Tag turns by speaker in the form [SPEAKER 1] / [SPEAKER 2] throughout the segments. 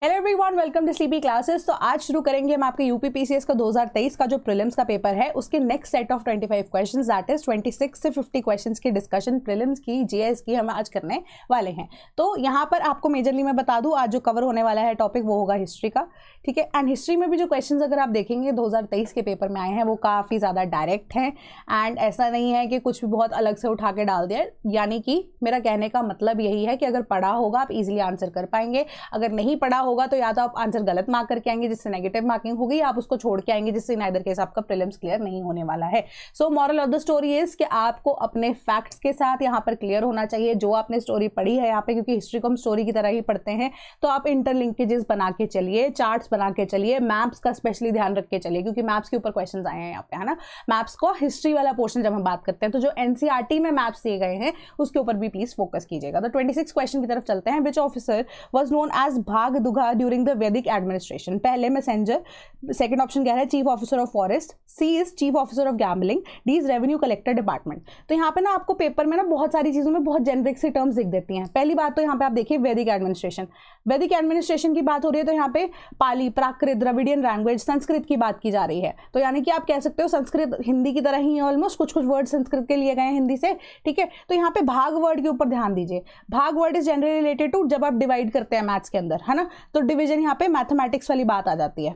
[SPEAKER 1] Hello everyone, welcome to sleepy classes. तो आज शुरू करेंगे हम आपके यूपी पीसीएस का 2023 का जो प्रीलिम्स का पेपर है उसके next set of 25 questions, that is 26 से 50 क्वेश्चंस की डिस्कशन प्रीलिम्स की, जीएस की हम आज करने वाले हैं। तो यहाँ पर आपको मेजरली मैं बता दूं, आज जो कवर होने वाला है टॉपिक वो होगा हिस्ट्री का, ठीक है। एंड हिस्ट्री में भी जो क्वेश्चंस अगर आप देखेंगे 2023 के पेपर में आए हैं वो काफ़ी ज़्यादा डायरेक्ट हैं एंड ऐसा नहीं है कि कुछ भी बहुत अलग से उठा के डाल दिया। यानी कि मेरा कहने का मतलब यही है कि अगर पढ़ा होगा आप इजीली आंसर कर पाएंगे, अगर नहीं पढ़ा होगा तो या तो आप आंसर गलत मार्क करके आएंगे जिससे नेगेटिव मार्किंग होगी, या आप उसको छोड़ के आएंगे जिससे नाइदर केस आपका प्रीलिम्स क्लियर नहीं होने वाला है। So moral of the story is कि आपको अपने फैक्ट्स के साथ यहाँ पर क्लियर होना चाहिए जो आपने स्टोरी पढ़ी है यहाँ पे, क्योंकि हिस्ट्री को हम स्टोरी की तरह ही पढ़ते हैं। तो आप इंटरलिंकेजेस बना के चलिए, चार्ट्स बना के चलिए, मैप्स का स्पेशली ध्यान रख के चलिए क्योंकि मैप्स के ऊपर क्वेश्चन आए हैं यहाँ पे, है ना। मैप्स को हिस्ट्री वाला पोर्शन जब हम बात करते हैं तो जो एनसीईआरटी में मैप्स दिए गए हैं उसके ऊपर भी प्लीज फोकस कीजिएगा। तो 26 क्वेश्चन की तरफ चलते हैं। Which officer was known as Bhagadugha during the Vedic administration? पहले मैसेंजर, सेकंड ऑप्शन क्या है? Chief officer of forest, C is chief officer of gambling, D is revenue collector department. तो यहाँ पे ना आपको पेपर में ना बहुत सारी चीजों में बहुत जेनरिक सी टर्म्स दिख देती हैं। पहली बात तो यहाँ पे आप देखिए वैदिक एडमिनिस्ट्रेशन, वैदिक एडमिनिस्ट्रेशन की बात हो रही है तो यहाँ पे पाली, प्राकृत, द्रविडियन लैंग्वेज, संस्कृत की बात की जा रही है। तो यानी कि आप कह सकते हो संस्कृत हिंदी की तरह ही ऑलमोस्ट, कुछ कुछ वर्ड संस्कृत के लिए गए हैं हिंदी से, ठीक है। तो यहाँ पे भाग वर्ड के ऊपर ध्यान दीजिए। भाग word is generally related to जब आप डिवाइड करते हैं मैथ्स के अंदर, है ना, तो डिवीजन यहाँ पे मैथमेटिक्स वाली बात आ जाती है,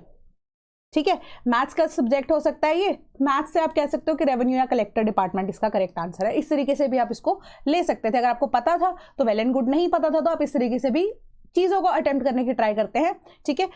[SPEAKER 1] ठीक है। मैथ्स का सब्जेक्ट हो सकता है ये, मैथ्स से आप कह सकते हो कि रेवेन्यू या कलेक्टर डिपार्टमेंट इसका करेक्ट आंसर है। इस तरीके से भी आप इसको ले सकते थे। अगर आपको पता था तो वेल एंड गुड, नहीं पता था तो आप इस तरीके से भी चीजों को अटेम्प्ट करने की ट्राई करते हैं, ठीक है।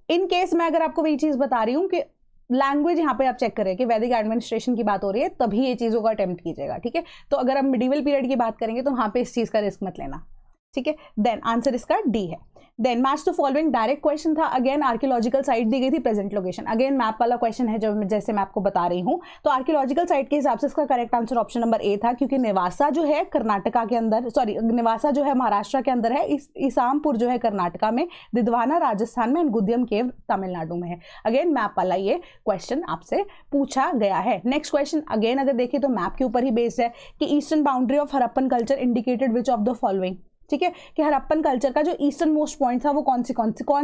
[SPEAKER 1] इन केस मैं अगर आपको वही चीज बता रही हूँ कि लैंग्वेज यहाँ पे आप चेक करें कि वैदिक एडमिनिस्ट्रेशन की बात हो रही है तभी ये चीजों को अटेम्प्ट कीजिएगा, ठीक है। तो अगर हम मिडिवल पीरियड की बात करेंगे तो वहां पे इस चीज का रिस्क मत लेना, ठीक है। देन आंसर इसका डी है। Then match to following direct question था। अगेन आर्कियोलॉजिकल साइट दी गई थी, प्रेजेंट लोकेशन, अगेन मैप वाला क्वेश्चन है जो जैसे मैं आपको बता रही हूँ। तो आर्कियोलॉजिकल साइट के हिसाब से इसका correct answer option number A था, क्योंकि नेवासा जो है कर्नाटका के अंदर, सॉरी नेवासा जो है महाराष्ट्र के अंदर है, ईसामपुर जो है कर्नाटका में, दिदवाना राजस्थान में, गुद्यम केव तमिलनाडु में है। अगेन मैप वाला ये क्वेश्चन आपसे पूछा गया है। नेक्स्ट क्वेश्चन अगेन अगर देखिए तो मैप के ऊपर ही बेस्ड है कि eastern boundary of Harappan culture indicated which of the following, ठीक है, कि हड़प्पन कल्चर का जो ईस्टर्न मोस्ट पॉइंट था वो कौन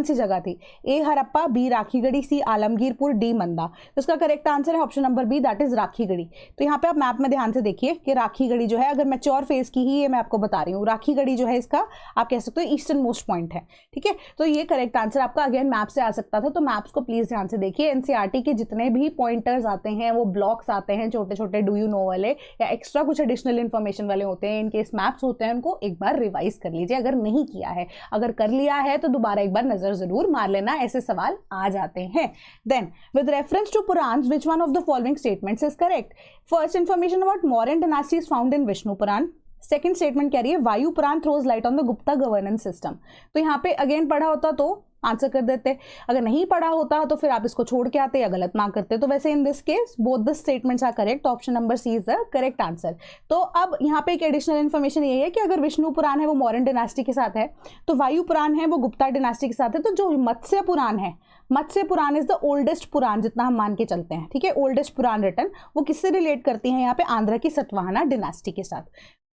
[SPEAKER 1] सी जगह थी? A Harappa, B Rakhigarhi, C Alamgirpur, D Manda. तो इसका करेक्ट आंसर है option number B, that is Rakhigarhi. तो यहाँ पे आप मैप में ध्यान से देखिए कि राखीगढ़ी जो है, अगर मैच्योर फेज की ही ये मैं आपको बता रही हूँ, राखीगढ़ी जो है इसका आप कह सकते हो ईस्टर्न मोस्ट पॉइंट है, ठीक है। तो ये करेक्ट आंसर आपका अगेन मैप से आ सकता था। तो मैप्स को प्लीज ध्यान से देखिए। एनसीईआरटी के जितने भी पॉइंटर्स आते हैं, वो ब्लॉक्स आते हैं छोटे छोटे, डू यू नो वाले या एक्स्ट्रा कुछ एडिशनल इन्फॉर्मेशन वाले होते हैं, इनकेस मैप्स होते हैं उनको एक बार रिवाइज कर लीजिए अगर नहीं किया है। अगर कर लिया है तो दोबारा एक बार नजर जरूर मार लेना, ऐसे सवाल आ जाते हैं। Then with reference to Purana, which one of the following statements is correct? First information about Mauryan dynasty is found in Vishnu Purana. Second statement कह रही है Vayu Purana throws light on the Gupta governance system. तो यहाँ पे अगेन पढ़ा होता तो आंसर कर देते, अगर नहीं पढ़ा होता तो फिर आप इसको छोड़ के आते या गलत मार्क करते। तो वैसे in this case both the statements are correct, option number C is the correct answer. तो अब यहाँ पे एक एडिशनल इन्फॉर्मेशन ये है कि अगर विष्णु पुराण है वो मौर्यन डायनास्टी के साथ है, तो वायु पुराण है वो गुप्ता डायनास्टी के साथ है, तो जो मत्स्य पुराण है, मत्स्य पुराण इज द ओल्डेस्ट पुराण जितना हम मान के चलते हैं, ठीक है। ओल्डेस्ट पुराण रिटर्न वो किससे रिलेट करती है यहाँ पे? आंध्र की सतवाहना डायनास्टी के साथ।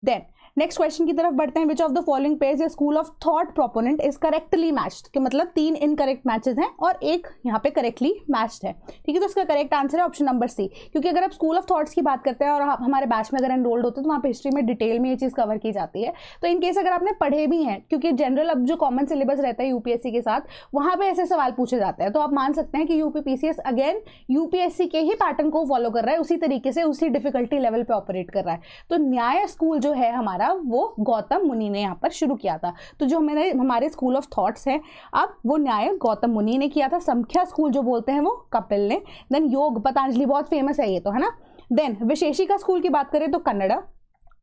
[SPEAKER 1] देन नेक्स्ट क्वेश्चन की तरफ बढ़ते हैं। Which of the following pair या school of thought proponent is correctly matched? कि मतलब 3 इनकरेक्ट मैचेस हैं और एक यहाँ पे करेक्टली मैच्ड है, ठीक है। तो इसका करेक्ट आंसर है ऑप्शन नंबर सी, क्योंकि अगर आप स्कूल ऑफ थॉट्स की बात करते हैं और आप हमारे बैच में अगर एनरोल्ड होते हैं तो वहाँ पे हिस्ट्री में डिटेल में ये चीज़ कवर की जाती है। तो इन केस अगर आपने पढ़े भी हैं, क्योंकि जनरल अब जो कॉमन सिलेबस रहता है यूपीएससी के साथ, वहाँ पे ऐसे सवाल पूछे जाते हैं, तो आप मान सकते हैं कि यूपी पीसीएस अगेन यूपीएससी के ही पैटर्न को फॉलो कर रहा है, उसी तरीके से उसी डिफिकल्टी लेवल पे ऑपरेट कर रहा है। तो न्याय स्कूल जो है हमारा वो गौतम मुनि ने यहाँ पर शुरू किया था। तो जो हमारे स्कूल ऑफ थॉट्स हैं अब वो न्याय गौतम मुनि ने किया था। संख्या स्कूल जो बोलते हैं वो कपिल ने। देन योग पतंजलि, बहुत फेमस है ये तो, है ना। देन विशेषिका स्कूल की बात करें तो कन्नड़ा।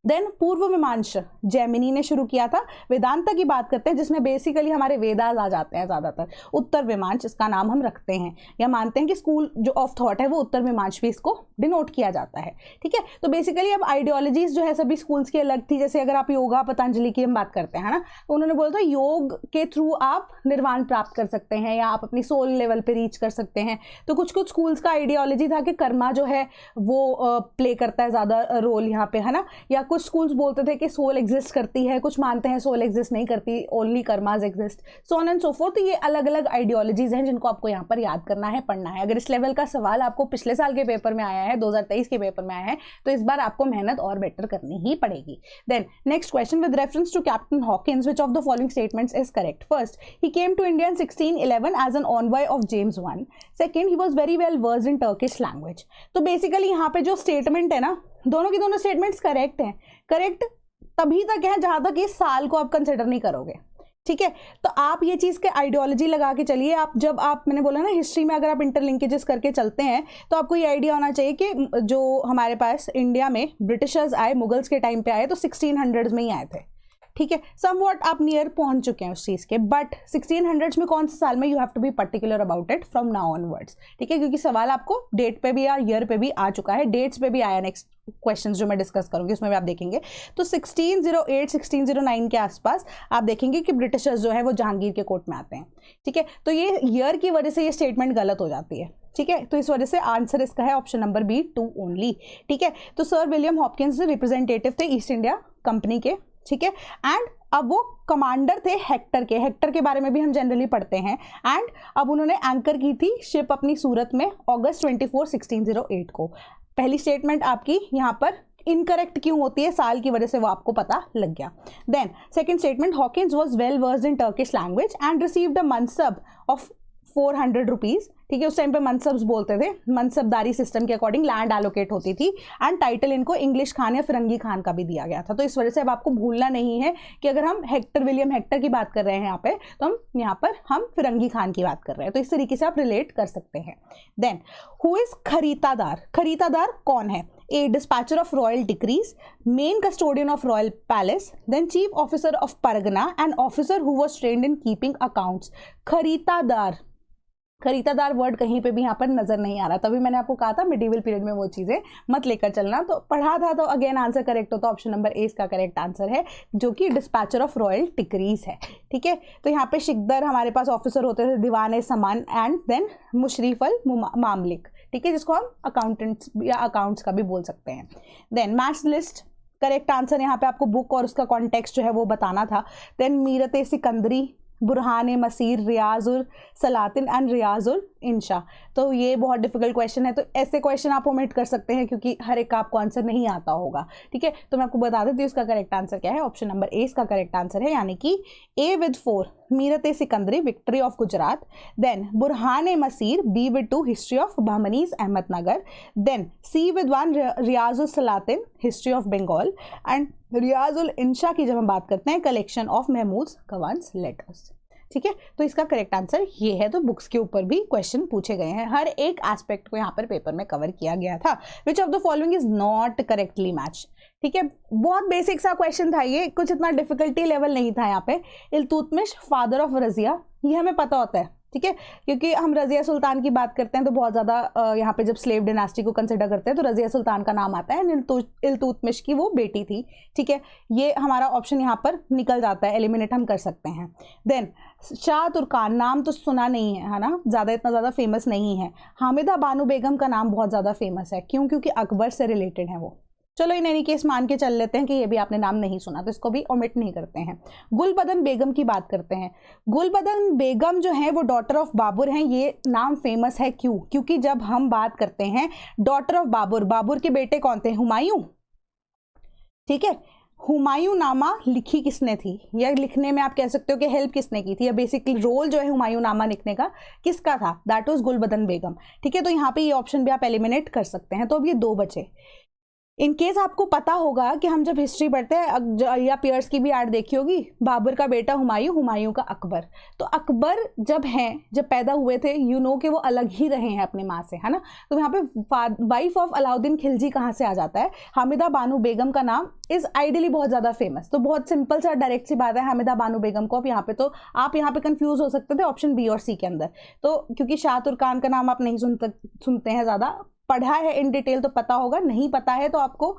[SPEAKER 1] देन पूर्व मीमांस जैमिनी ने शुरू किया था। वेदांता की बात करते हैं जिसमें बेसिकली हमारे वेदास आ जाते हैं ज़्यादातर। उत्तर मीमांस इसका नाम हम रखते हैं या मानते हैं कि स्कूल जो ऑफ थॉट है वो उत्तर मीमांस भी इसको डिनोट किया जाता है, ठीक है। तो बेसिकली अब आइडियोलॉजीज जो है सभी स्कूल्स की अलग थी। जैसे अगर आप योगा पतंजलि की हम बात करते हैं, है ना, तो उन्होंने बोला था योग के थ्रू आप निर्वाण प्राप्त कर सकते हैं या आप अपनी सोल लेवल पे रीच कर सकते हैं। तो कुछ कुछ स्कूल्स का आइडियोलॉजी था कि कर्मा जो है वो प्ले करता है ज़्यादा रोल यहाँ पे, है ना, या कुछ स्कूल्स बोलते थे कि सोल एग्जिस्ट करती है, कुछ मानते हैं सोल एग्जिस्ट नहीं करती, only karmas exist, so on and so forth. तो ये अलग अलग आइडियोलॉजीज हैं जिनको आपको यहाँ पर याद करना है, पढ़ना है। अगर इस लेवल का सवाल आपको पिछले साल के पेपर में आया है, 2023 के पेपर में आया है, तो इस बार आपको मेहनत और बेटर करनी ही पड़ेगी। Then next question, with reference to Captain Hawkins which of the following statements is correct? First, he came to India in 1611 as an envoy of James I। Second, he was very well versed in Turkish language. तो basically यहाँ पे जो statement है ना, दोनों की दोनों statements correct हैं। करेक्ट तभी तक है जहां तक इस साल को आप कंसिडर नहीं करोगे, ठीक है। तो आप ये चीज़ के आइडियोलॉजी लगा के चलिए। आप जब आप, मैंने बोला ना, हिस्ट्री में अगर आप इंटरलिंकेजेस करके चलते हैं तो आपको ये आइडिया होना चाहिए कि जो हमारे पास इंडिया में ब्रिटिशर्स आए, मुगल्स के टाइम पे आए, तो 1600s में ही आए थे, ठीक है। समवॉट आप नियर पहुंच चुके हैं उस चीज़ के, बट 1600s में कौन से साल में, you have to be particular about it from now onwards, ठीक है, क्योंकि सवाल आपको डेट पे भी या ईयर पे भी आ चुका है, डेट्स पे भी आया। नेक्स्ट क्वेश्चंस जो मैं डिस्कस करूंगी उसमें भी आप देखेंगे। तो 1608 1609 के आसपास आप देखेंगे कि ब्रिटिशर्स जो है वो जहांगीर के कोर्ट में आते हैं, ठीक है। तो ये ईयर की वजह से ये स्टेटमेंट गलत हो जाती है, ठीक है। तो इस वजह से आंसर इसका है ऑप्शन नंबर बी, 2 ओनली, ठीक है। तो सर विलियम हॉपकिंस रिप्रेजेंटेटिव थे ईस्ट इंडिया कंपनी के, ठीक है। एंड अब वो कमांडर थे हेक्टर के। हेक्टर के बारे में भी हम जनरली पढ़ते हैं। एंड अब उन्होंने एंकर की थी शिप अपनी सूरत में अगस्त 24 1608 को। पहली स्टेटमेंट आपकी यहाँ पर इनकरेक्ट क्यों होती है, साल की वजह से, वो आपको पता लग गया। Then second statement, Hawkins was well versed in Turkish language and received a mansab of 400 rupees, ठीक है। उस टाइम पे मनसब्स बोलते थे, मनसबदारी सिस्टम के अकॉर्डिंग लैंड एलोकेट होती थी। एंड टाइटल इनको इंग्लिश खान या फिरंगी खान का भी दिया गया था। तो इस वजह से अब आपको भूलना नहीं है कि अगर हम हेक्टर, विलियम हेक्टर की बात कर रहे हैं यहाँ पे, तो हम यहाँ पर फिरंगी खान की बात कर रहे हैं। तो इस तरीके से आप रिलेट कर सकते हैं। Then who is kharidadar? खरीदादार कौन है? A dispatcher of royal decrees, main custodian of royal palace, then chief officer of pargana and officer who was trained in keeping accounts. खरीदादार, खरीदादार वर्ड कहीं पे भी यहाँ पर नजर नहीं आ रहा। तभी मैंने आपको कहा था मिडीवल पीरियड में वो चीजें मत लेकर चलना। तो पढ़ा था, तो अगेन आंसर करेक्ट होता, ऑप्शन नंबर ए इसका करेक्ट आंसर है, जो कि डिस्पैचर ऑफ रॉयल डिक्रीज है, ठीक है। तो यहाँ पे शिकदर हमारे पास ऑफिसर होते थे, दीवान समान, एंड देन मुशरीफल मामलिक, ठीक है, जिसको हम अकाउंटेंट्स या अकाउंट्स का भी बोल सकते हैं। Then match list, correct answer यहाँ पे आपको बुक और उसका कॉन्टेक्स्ट जो है वो बताना था। देन मीरत सिकंदरी, बुरहान मसीर, रियाजुल सलातिन एंड रियाजुल इंशा। तो ये बहुत डिफिकल्ट क्वेश्चन है, तो ऐसे क्वेश्चन आप ओमिट कर सकते हैं क्योंकि हर एक का आपको आंसर नहीं आता होगा, ठीक है। तो मैं आपको बता देती हूँ इसका करेक्ट आंसर क्या है। ऑप्शन नंबर ए इसका करेक्ट आंसर है, यानी कि A with 4 Mirat Sikandari, victory of Gujarat, then Burhan Maasir, B with 2 history of Bahmanis Ahmadnagar, then C with 1 Riyazul Salatin, history of Bengal, and Riyazul Insha की जब हम बात करते हैं, collection of Mahmud Gawan's letters, ठीक है। तो इसका करेक्ट आंसर ये है। तो बुक्स के ऊपर भी क्वेश्चन पूछे गए हैं, हर एक एस्पेक्ट को यहाँ पर पेपर में कवर किया गया था। विच of the following is not correctly match, ठीक है। बहुत बेसिक सा क्वेश्चन था ये, कुछ इतना डिफिकल्टी लेवल नहीं था यहाँ पे। इल्तुतमिश फादर ऑफ रजिया, ये हमें पता होता है, ठीक है, क्योंकि हम रजिया सुल्तान की बात करते हैं तो बहुत ज़्यादा यहाँ पे जब स्लेव डिनास्टी को कंसिडर करते हैं तो रजिया सुल्तान का नाम आता है। इल्तुतमिश की वो बेटी थी, ठीक है। ये हमारा ऑप्शन यहाँ पर निकल जाता है, एलिमिनेट हम कर सकते हैं। देन शाह तुर्कान, नाम तो सुना नहीं है ना, ज़्यादा इतना ज़्यादा फेमस नहीं है। हामिदा बानो बेगम का नाम बहुत ज़्यादा फेमस है, क्यों? क्योंकि अकबर से रिलेटेड है वो। चलो इन एनी केस मान के चल लेते हैं कि ये भी आपने नाम नहीं सुना, तो इसको भी ओमिट नहीं करते हैं। गुलबदन बेगम की बात करते हैं। गुलबदन बेगम जो है वो डॉटर ऑफ बाबर हैं। ये नाम फेमस है क्यों? क्योंकि जब हम बात करते हैं डॉटर ऑफ बाबर, बाबर के बेटे कौन थे? हुमायूं, ठीक है। हुमायूं नामा लिखी किसने थी, या लिखने में आप कह सकते हो कि हेल्प किसने की थी, या बेसिकली रोल जो है हुमायूं नामा लिखने का किसका था? दैट वाज गुलबदन बेगम, ठीक है। तो यहाँ पे ये ऑप्शन भी आप एलिमिनेट कर सकते हैं। तो अब ये 2 बचे। इन केस आपको पता होगा कि हम जब हिस्ट्री पढ़ते हैं या पियर्स की भी ऐड देखी होगी, बाबर का बेटा हुमायूं, हुमायूं का अकबर। तो अकबर जब पैदा हुए थे, यू नो कि वो अलग ही रहे हैं अपनी माँ से, है ना। तो यहाँ पे वाइफ ऑफ अलाउद्दीन खिलजी कहाँ से आ जाता है? हामिदा बानो बेगम का नाम इज आइडियली बहुत ज़्यादा फेमस। तो बहुत सिंपल सा डायरेक्ट सी बात है, हामिदा बानो बेगम को आप यहाँ पे कंफ्यूज हो सकते थे ऑप्शन बी और सी के अंदर। तो क्योंकि शाह तुर्कान का नाम आप नहीं सुनते हैं ज़्यादा, पढ़ा है इन डिटेल तो पता होगा, नहीं पता है तो आपको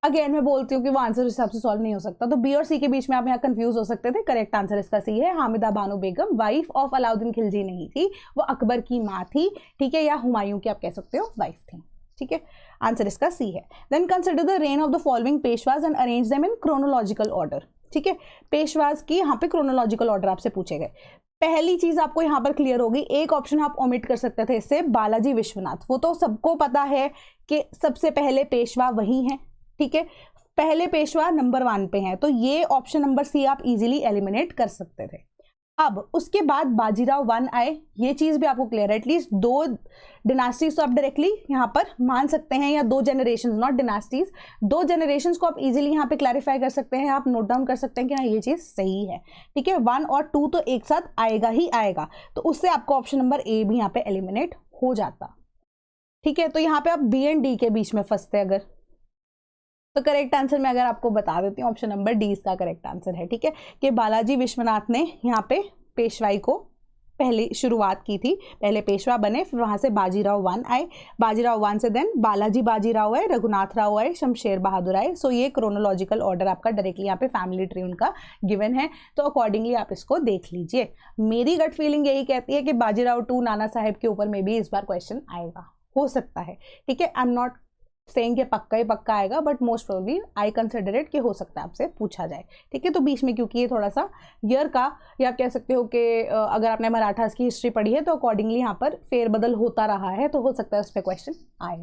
[SPEAKER 1] अगेन मैं बोलती हूँ कि वो आंसर उस हिसाब से सॉल्व नहीं हो सकता। तो बी और सी के बीच में आप यहाँ कंफ्यूज हो सकते थे। करेक्ट आंसर इसका सी है। हामिदा बानो बेगम वाइफ ऑफ अलाउद्दीन खिलजी नहीं थी, वो अकबर की माँ थी, ठीक है, या हुमायूं की आप कह सकते हो वाइफ थी। ठीक है, आंसर इसका सी है। Then consider the reign of the following Peshwas and arrange them in chronological order. ठीक है, पेशवाज की यहाँ पे क्रोनोलॉजिकल ऑर्डर आपसे पूछे गए। पहली चीज आपको यहाँ पर क्लियर होगी, एक ऑप्शन आप ओमिट कर सकते थे इससे, बालाजी विश्वनाथ। वो तो सबको पता है कि सबसे पहले पेशवा वही हैं, ठीक है, पहले पेशवा नंबर 1 पे हैं, तो ये ऑप्शन नंबर सी आप इजीली एलिमिनेट कर सकते थे। अब उसके बाद बाजीराव 1 आए, ये चीज भी आपको क्लियर है। एटलीस्ट 2 डिनास्टीज तो आप डायरेक्टली यहाँ पर मान सकते हैं, या 2 जनरेशन, नॉट डिनास्टीज, 2 जनरेशन को आप इजीली यहाँ पे क्लैरिफाई कर सकते हैं, आप नोट डाउन कर सकते हैं कि हाँ ये चीज सही है। ठीक है, 1 और 2 तो एक साथ आएगा ही आएगा, तो उससे आपको ऑप्शन नंबर ए भी यहाँ पे एलिमिनेट हो जाता। ठीक है, तो यहाँ पे आप बी एंड डी के बीच में फंसते अगर, तो करेक्ट आंसर में अगर आपको बता देती हूँ, ऑप्शन नंबर डी इसका करेक्ट आंसर है। ठीक है, कि बालाजी विश्वनाथ ने यहाँ पे पेशवाई को पहले शुरुआत की थी, पहले पेशवा बने, फिर वहाँ से बाजीराव 1 आए, बाजीराव 1 से देन बालाजी बाजीराव आए, रघुनाथ राव आए, शमशेर बहादुर आए। सो ये क्रोनोलॉजिकल ऑर्डर आपका डायरेक्टली यहाँ पे फैमिली ट्री उनका गिवन है, तो अकॉर्डिंगली आप इसको देख लीजिए। मेरी गट फीलिंग यही कहती है कि बाजीराव 2 नाना साहेब के ऊपर में भी इस बार क्वेश्चन आएगा, हो सकता है। ठीक है, आई एम नॉट सेइंग कि पक्का ही पक्का आएगा, but most probably I consider it कि हो सकता है आपसे पूछा जाए। ठीक है, तो बीच में क्योंकि ये थोड़ा सा ईयर का, या आप कह सकते हो कि अगर आपने मराठास की हिस्ट्री पढ़ी है तो अकॉर्डिंगली यहाँ पर फेरबदल होता रहा है, तो हो सकता है उस पर क्वेश्चन आए।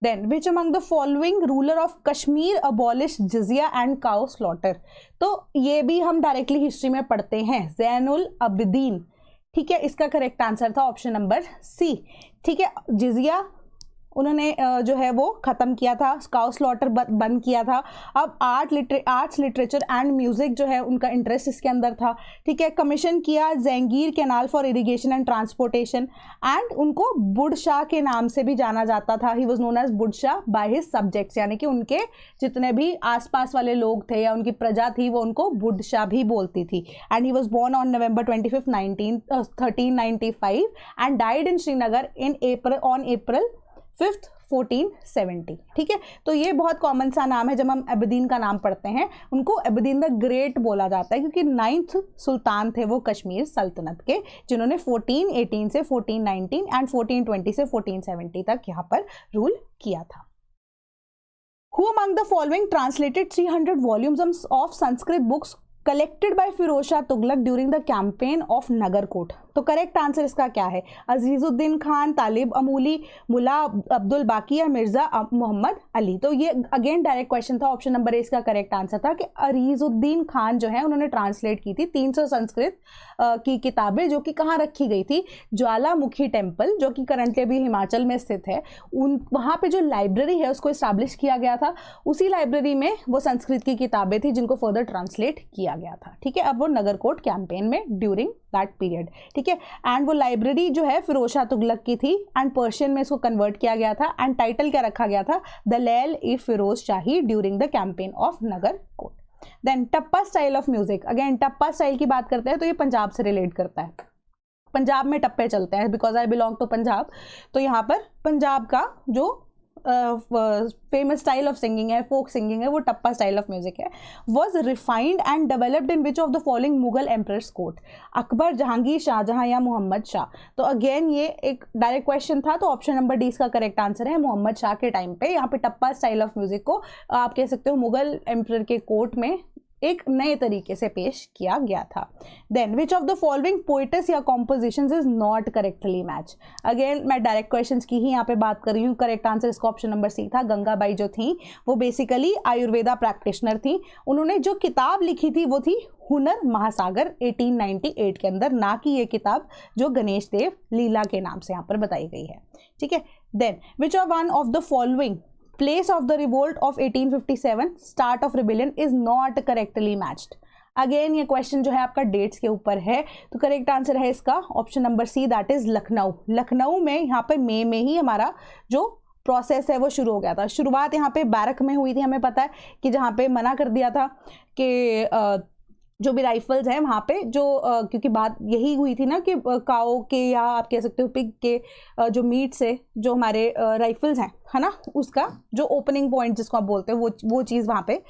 [SPEAKER 1] Then which among the following ruler of Kashmir abolish jizya and cow slaughter. तो ये भी हम डायरेक्टली हिस्ट्री में पढ़ते हैं, जैनुल अबिदीन। ठीक है, इसका करेक्ट आंसर था ऑप्शन नंबर सी। ठीक है, जिजिया उन्होंने जो है वो ख़त्म किया था, काउ स्लॉटर बंद किया था। अब आर्ट्स लिटरेचर एंड म्यूज़िक जो है उनका इंटरेस्ट इसके अंदर था। ठीक है, कमीशन किया Jangir canal for irrigation and transportation, and उनको बुढ़ शाह के नाम से भी जाना जाता था। ही वॉज नोन एज बुढ़ शाह बाय हिज सब्जेक्ट्स, यानी कि उनके जितने भी आसपास वाले लोग थे या उनकी प्रजा थी वो उनको बुढ़ शाह भी बोलती थी। And he was born on November 25, 1395 and died in Srinagar on April 5th 1470। ठीक है, तो ये बहुत कॉमन सा नाम है। जब हम अबदीन का नाम पढ़ते हैं उनको अबदीन द ग्रेट बोला जाता है, क्योंकि 9th सुल्तान थे वो कश्मीर सल्तनत के, जिन्होंने 1418 से 1419 एंड 1420 से 1470 तक यहाँ पर रूल किया था। Who among the following translated 300 volumes of Sanskrit books collected by Firoz Shah Tughlaq during the campaign of Nagarkot? तो करेक्ट आंसर इसका क्या है? अजीजुद्दीन खान, तालिब अमूली, मुला अब्दुल बाकी या मिर्जा मोहम्मद अली। तो ये अगेन डायरेक्ट क्वेश्चन था, ऑप्शन नंबर ए इसका करेक्ट आंसर था कि अजीजुद्दीन खान जो है उन्होंने ट्रांसलेट की थी 300 संस्कृत की किताबें, जो कि कहाँ रखी गई थी? ज्वालामुखी टेम्पल, जो कि करंटली अभी हिमाचल में स्थित है, वहाँ पे जो लाइब्रेरी है उसको इस्टेब्लिश किया गया था। उसी लाइब्रेरी में वो संस्कृत की किताबें थी जिनको फर्दर ट्रांसलेट किया गया था। ठीक है, अब वो नगरकोट कैंपेन में ड्यूरिंग दैट पीरियड। ठीक है, एंड वो लाइब्रेरी जो है फिरोज शाह तुगलक की थी, एंड पर्शियन में इसको कन्वर्ट किया गया था, एंड टाइटल क्या रखा गया था? Dalail e Firoz Shahi during the campaign of Nagarkot. Then tappa style of music, again tappa style की बात करते हैं तो ये पंजाब से रिलेट करता है। पंजाब में टप्पे चलते हैं, because I belong to Punjab, तो यहाँ पर पंजाब का जो फेमस स्टाइल ऑफ सिंगिंग है, फोक सिंगिंग है, वो टप्पा स्टाइल ऑफ म्यूजिक है। Was refined and developed in which of the following Mughal emperors court? Akbar, Jahangir, Shahjahan या मोहम्मद शाह? तो अगेन ये एक डायरेक्ट क्वेश्चन था, तो ऑप्शन नंबर डी इसका करेक्ट आंसर है। मोहम्मद शाह के टाइम पे यहाँ पे टप्पा स्टाइल ऑफ म्यूजिक को आप कह सकते हो मुगल एम्परर के कोर्ट में एक नए तरीके से पेश किया गया था। Then which of the following poets या compositions is not correctly match? अगेन मैं डायरेक्ट क्वेश्चंस की ही यहाँ पे बात कर रही हूँ। करेक्ट आंसर इसका ऑप्शन नंबर सी था। गंगाबाई जो थी वो बेसिकली आयुर्वेदा प्रैक्टिशनर थी। उन्होंने जो किताब लिखी थी वो थी हुनर महासागर 1898 के अंदर, ना कि ये किताब जो गणेश देव लीला के नाम से यहाँ पर बताई गई है। ठीक है, then which of one of the following place of the revolt of 1857 start of rebellion is not correctly matched? Again ये क्वेश्चन जो है आपका डेट्स के ऊपर है, तो करेक्ट आंसर है इसका option number C, that is Lucknow. Lucknow में यहाँ पे मई में ही हमारा जो प्रोसेस है वो शुरू हो गया था। शुरुआत यहाँ पे बैरक में हुई थी, हमें पता है कि जहाँ पे मना कर दिया था कि जो भी राइफल्स हैं वहाँ पे जो क्योंकि बात यही हुई थी ना कि काओ के या आप कह सकते हो पिग के जो मीट से जो हमारे राइफल्स हैं है ना, उसका जो ओपनिंग पॉइंट जिसको आप बोलते हैं वो चीज़ वहाँ पे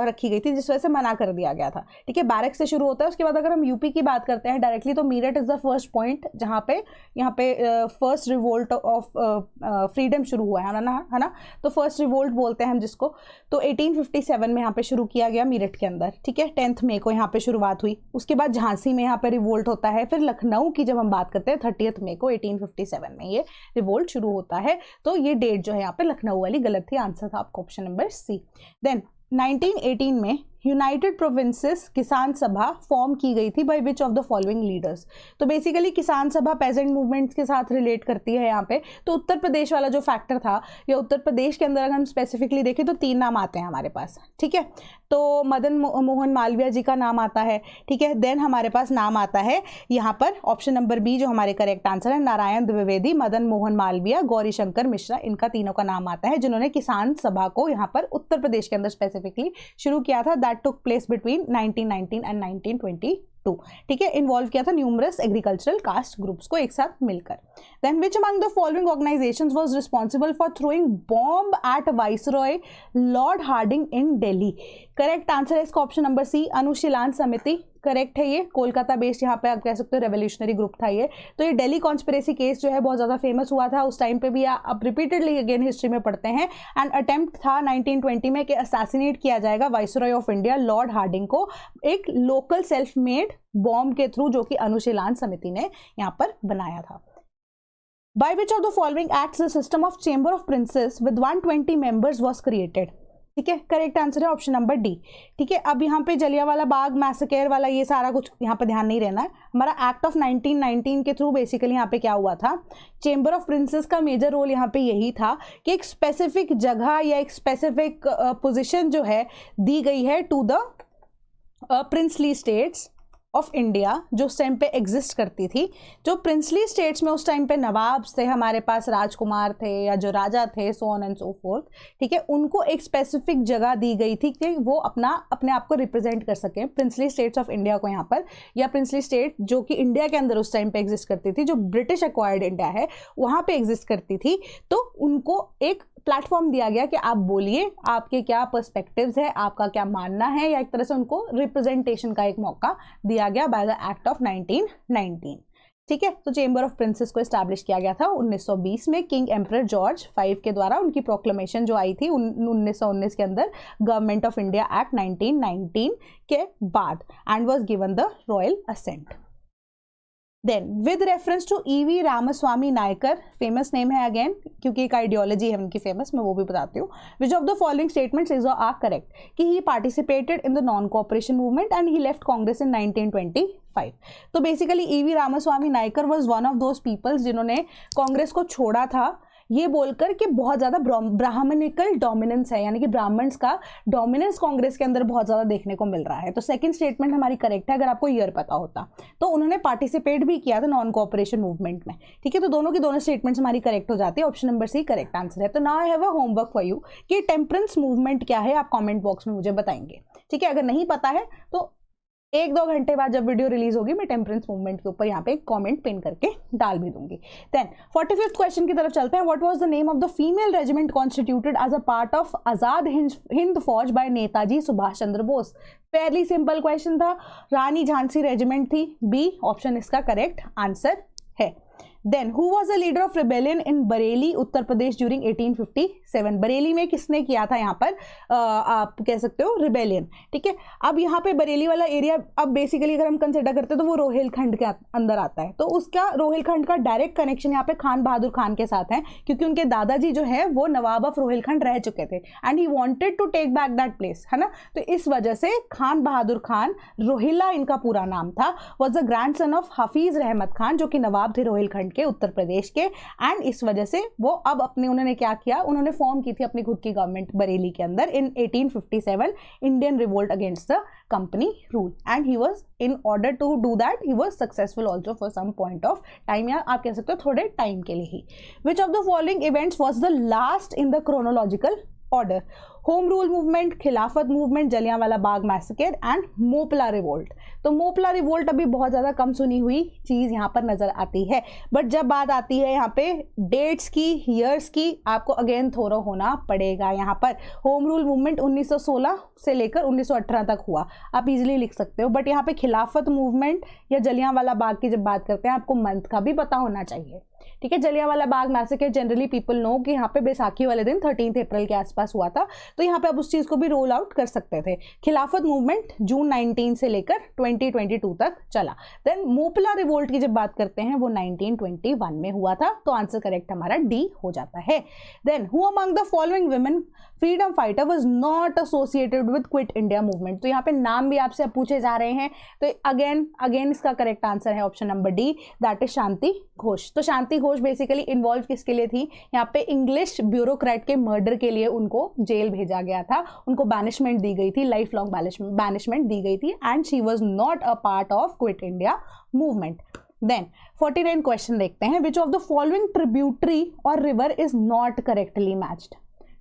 [SPEAKER 1] रखी गई थी, जिस वजह से मना कर दिया गया था। ठीक है, बैरक से शुरू होता है। उसके बाद अगर हम यूपी की बात करते हैं डायरेक्टली, तो Meerut is the first point जहाँ पे यहाँ पे फर्स्ट रिवोल्ट ऑफ फ्रीडम शुरू हुआ है ना, तो फर्स्ट रिवोल्ट बोलते हैं हम जिसको। तो 1857 में यहाँ पे शुरू किया गया मीरठ के अंदर। ठीक है, 10 मई को यहाँ पे शुरुआत हुई। उसके बाद झांसी में यहाँ पे रिवोल्ट होता है। फिर लखनऊ की जब हम बात करते हैं 30 मई को 1857 में ये रिवोल्ट शुरू होता है। तो ये डेट जो है यहाँ पे लखनऊ वाली गलत थी, आंसर था आपका ऑप्शन नंबर सी। देन 1918 में यूनाइटेड प्रोविंसेस किसान सभा फॉर्म की गई थी bye which of the following leaders. तो बेसिकली किसान सभा पेजेंट मूवमेंट के साथ रिलेट करती है यहाँ पे। तो उत्तर प्रदेश वाला जो फैक्टर था, या उत्तर प्रदेश के अंदर अगर हम स्पेसिफिकली देखें तो 3 नाम आते हैं हमारे पास। ठीक है, तो मदन मोहन मालवीय जी का नाम आता है। ठीक है, देन हमारे पास नाम आता है यहाँ पर ऑप्शन नंबर बी जो हमारे करेक्ट आंसर है, नारायण द्विवेदी, मदन मोहन मालवीय, गौरी शंकर मिश्रा, इनका तीनों का नाम आता है जिन्होंने किसान सभा को यहाँ पर उत्तर प्रदेश के अंदर स्पेसिफिकली शुरू किया था। That took place between 1919 and 1922। ठीक है, इन्वॉल्व किया था न्यूमरस एग्रीकल्चरल कास्ट ग्रुप्स को एक साथ मिलकर। Then which among the following organisations was responsible for throwing bomb at viceroy lord Hardinge in Delhi. Correct answer है इसका ऑप्शन नंबर सी, अनुशीलन समिति। करेक्ट है, ये कोलकाता बेस्ड यहाँ पे आप कह सकते हो रेवोल्यूशनरी ग्रुप था ये। तो ये दिल्ली कॉन्स्पिरेसी केस जो है बहुत ज़्यादा फेमस हुआ था उस टाइम पे भी, आप रिपीटेडली अगेन हिस्ट्री में पढ़ते हैं। एंड अटेम्प्ट था 1920 में कि असैसिनेट किया जाएगा viceroy of India lord Hardinge को एक लोकल सेल्फ मेड बॉम्ब के थ्रू, जो कि अनुशीलन समिति ने यहाँ पर बनाया था। By which of the following acts the system of chamber of princes with 120 members was created. ठीक है, करेक्ट आंसर है ऑप्शन नंबर डी। ठीक है, अब यहाँ पे जलियांवाला बाग मैसेकर वाला ये सारा कुछ यहाँ पे ध्यान नहीं रहना है। हमारा एक्ट ऑफ 1919 के थ्रू बेसिकली यहाँ पे क्या हुआ था, चेंबर ऑफ प्रिंसेस का मेजर रोल यहाँ पे यही था कि एक स्पेसिफिक जगह या एक स्पेसिफिक पोजीशन जो है दी गई है to the princely states of India जो उस टाइम पे एग्जिस्ट करती थी। जो प्रिंसली स्टेट्स में उस टाइम पे नवाब थे, हमारे पास राजकुमार थे या जो राजा थे, सो ऑन एंड सो फोर्थ। ठीक है, उनको एक स्पेसिफिक जगह दी गई थी कि वो अपने आप को रिप्रेजेंट कर सकें। प्रिंसली स्टेट्स ऑफ इंडिया को यहाँ पर, या प्रिंसली स्टेट जो कि इंडिया के अंदर उस टाइम पे एग्जिस्ट करती थी, जो ब्रिटिश एक्वायर्ड इंडिया है वहाँ पे एग्जिस्ट करती थी, तो उनको एक प्लेटफॉर्म दिया गया कि आप बोलिए आपके क्या पर्सपेक्टिव्स है, आपका क्या मानना है, या एक तरह से उनको रिप्रेजेंटेशन का एक मौका दिया गया बाय द एक्ट ऑफ 1919। ठीक है, तो चेंबर ऑफ प्रिंसेस को एस्टैब्लिश किया गया था 1920 में किंग एम्परर जॉर्ज 5 के द्वारा। उनकी प्रोक्लेमेशन जो आई थी 1919 के अंदर गवर्नमेंट ऑफ इंडिया एक्ट 1919 के बाद, and was given the royal assent. Then with reference to E.V. Ramaswamy Naicker, famous name है अगेन क्योंकि एक आइडियोलॉजी है उनकी फेमस, मैं वो भी बताती हूँ। Which of the following statements is are correct, कि he participated in the non cooperation movement and he left Congress in 1925। तो basically E.V. Ramaswamy Naicker was one of those peoples जिन्होंने कांग्रेस को छोड़ा था, ये बोलकर कि बहुत ज़्यादा ब्राह्मणिकल डोमिनेंस है, यानी कि ब्राह्मण्स का डोमिनेंस कांग्रेस के अंदर बहुत ज़्यादा देखने को मिल रहा है। तो सेकंड स्टेटमेंट हमारी करेक्ट है अगर आपको ईयर पता होता। तो उन्होंने पार्टिसिपेट भी किया था नॉन कोऑपरेशन मूवमेंट में। ठीक है, तो दोनों की दोनों स्टेटमेंट्स हमारी करेक्ट हो जाती है। Option number C correct answer है। तो now I have a homework for you कि टेम्परेंस मूवमेंट क्या है, आप कॉमेंट बॉक्स में मुझे बताएंगे। ठीक है, अगर नहीं पता है तो 1-2 घंटे बाद जब वीडियो रिलीज होगी मैं टेम्परेंस मूवमेंट के ऊपर यहाँ पे एक कमेंट पिन करके डाल भी दूंगी। देन 45th क्वेश्चन की तरफ चलते हैं। What was the name of the female regiment constituted as a part of Azad Hind Fauj by Netaji Subhash Chandra Bose. Fairly simple question था, रानी झांसी रेजिमेंट थी। बी ऑप्शन इसका करेक्ट आंसर है। Then who was the leader of rebellion in Bareilly Uttar Pradesh during 1857। Bareilly में किसने किया था यहाँ पर आप कह सकते हो रिबेलियन। ठीक है, अब यहाँ पे बरेली वाला एरिया अब बेसिकली अगर हम कंसिडर करते हैं तो वो रोहिलखंड के अंदर आता है। तो उसका रोहिलखंड का डायरेक्ट कनेक्शन यहाँ पे खान बहादुर खान के साथ है, क्योंकि उनके दादाजी जो है वो नवाब ऑफ रोहिलखंड रह चुके थे and he wanted to take back that place, है ना। तो इस वजह से खान बहादुर खान, रोहिला इनका पूरा नाम था, was the grand son of Hafeez रहमत खान जो कि नवाब थे रोहिलखंड के, उत्तर प्रदेश के। एंड इस वजह से वो अब उन्होंने क्या किया, उन्होंने फॉर्म की थी अपनी खुद की गवर्नमेंट बरेली के अंदर in 1857, Indian revolt against the company rule. And he was in order to do that he was successful also for some point of time, या आप कह सकते हो थोड़े टाइम के लिए ही। Which of the following events was the last in the chronological order. Home rule movement, Khilafat movement, Jallianwala Bagh massacre and Moplah revolt. तो मोपला रिवोल्ट अभी बहुत ज़्यादा कम सुनी हुई चीज़ यहाँ पर नज़र आती है, बट जब बात आती है यहाँ पे डेट्स की, ईयर्स की, आपको अगेन थोड़ा होना पड़ेगा यहाँ पर। होम रूल मूवमेंट 1916 से लेकर 1918 तक हुआ, आप इजीली लिख सकते हो, बट यहाँ पे खिलाफत मूवमेंट या जलियांवाला बाग की जब बात करते हैं आपको मंथ का भी पता होना चाहिए, ठीक है। Jallianwala Bagh massacre generally people know कि यहाँ पे बैसाखी वाले दिन 13 अप्रैल के आसपास हुआ था, तो यहाँ पे आप उस चीज़ को भी रोल आउट कर सकते थे। खिलाफत मूवमेंट जून 19 से लेकर 2022 तक चला। देन मोपला रिवोल्ट की जब बात करते हैं वो 1921 में हुआ था, तो आंसर करेक्ट हमारा डी हो जाता है। Then who among the following women freedom fighter was not associated with quit India movement. तो यहाँ पे नाम भी आपसे पूछे जा रहे हैं, तो अगेन इसका करेक्ट आंसर है option number D, that is Shanti Ghosh. तो शांति घोष बेसिकली इन्वॉल्व किसके लिए थी, यहाँ पे इंग्लिश ब्यूरोक्रेट के मर्डर के लिए उनको जेल भेजा गया था, उनको बैनिशमेंट दी गई थी, लाइफ लॉन्ग बैनिशमेंट दी गई थी, and she was not a part of Quit India movement. Then 49 question देखते हैं, which of the following tributary और river is not correctly matched.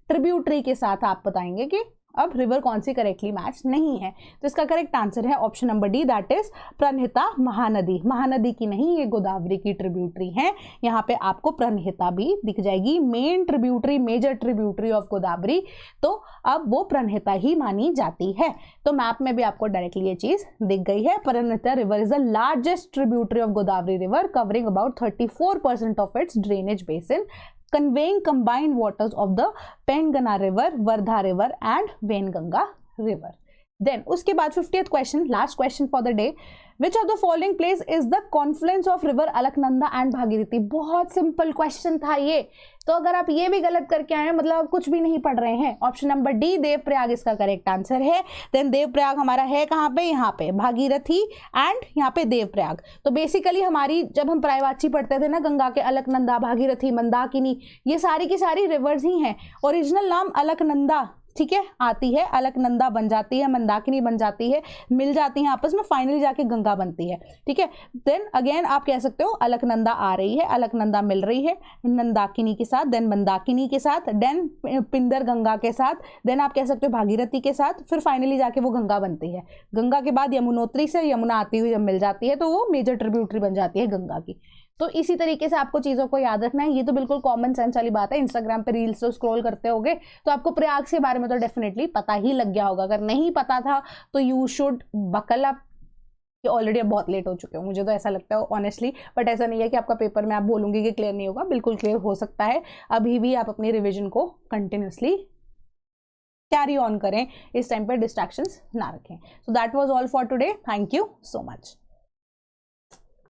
[SPEAKER 1] Tributary के साथ आप बताएंगे कि अब रिवर कौन सी करेक्टली मैच नहीं है, तो इसका करेक्ट आंसर है option number D, that is Pranhita Mahanadi. Mahanadi की नहीं, ये गोदावरी की ट्रिब्यूटरी है। यहाँ पे आपको प्रणहिता भी दिख जाएगी, main tributary, major tributary of Godavari, तो अब वो प्रणहिता ही मानी जाती है। तो मैप में भी आपको डायरेक्टली ये चीज दिख गई है। Pranhita river is the largest tributary of Godavari river, covering about 34% of its drainage basin, conveying combined waters of the Pengana river, Vardha river and Venganga river. Then उसके बाद 50th question, last question for the day, which of the following place is the confluence of river Alaknanda and Bhagirathi. बहुत simple question था ये, तो अगर आप ये भी गलत करके आए मतलब आप कुछ भी नहीं पढ़ रहे हैं, ऑप्शन नंबर डी देवप्रयाग इसका करेक्ट आंसर है। देन देवप्रयाग हमारा है कहाँ पे, यहाँ पे भागीरथी एंड यहाँ पे देवप्रयाग। तो बेसिकली हमारी जब हम प्रायवाची पढ़ते थे ना, गंगा के अलकनंदा, भागीरथी, मंदाकिनी, ये सारी की सारी रिवर्स ही हैं। ओरिजिनल नाम अलकनंदा, ठीक है, आती है, अलकनंदा बन जाती है, मंदाकिनी बन जाती है, मिल जाती हैं आपस में, फाइनली जाके गंगा बनती है, ठीक है। देन अगेन आप कह सकते हो अलकनंदा आ रही है, अलकनंदा मिल रही है नंदाकिनी के साथ, देन मंदाकिनी के साथ, देन पिंदर गंगा के साथ, देन आप कह सकते हो भागीरथी के साथ, फिर फाइनली जाके वो गंगा बनती है। गंगा के बाद यमुनोत्री से यमुना आती हुई जब मिल जाती है तो वो मेजर ट्रिब्यूटरी बन जाती है गंगा की। तो इसी तरीके से आपको चीज़ों को याद रखना है, ये तो बिल्कुल कॉमन सेंस वाली बात है। इंस्टाग्राम पे रील्स तो स्क्रॉल करते होगे तो आपको प्रयाग के बारे में तो डेफिनेटली पता ही लग गया होगा, अगर नहीं पता था तो यू शुड बकल अप, कि ऑलरेडी अब बहुत लेट हो चुके हो, मुझे तो ऐसा लगता है ऑनेस्टली, बट ऐसा नहीं है कि आपका पेपर में आप बोलूँगी कि क्लियर नहीं होगा, बिल्कुल क्लियर हो सकता है। अभी भी आप अपनी रिविजन को कंटिन्यूसली कैरी ऑन करें, इस टाइम पर डिस्ट्रैक्शंस ना रखें। So that was all for today, thank you so much.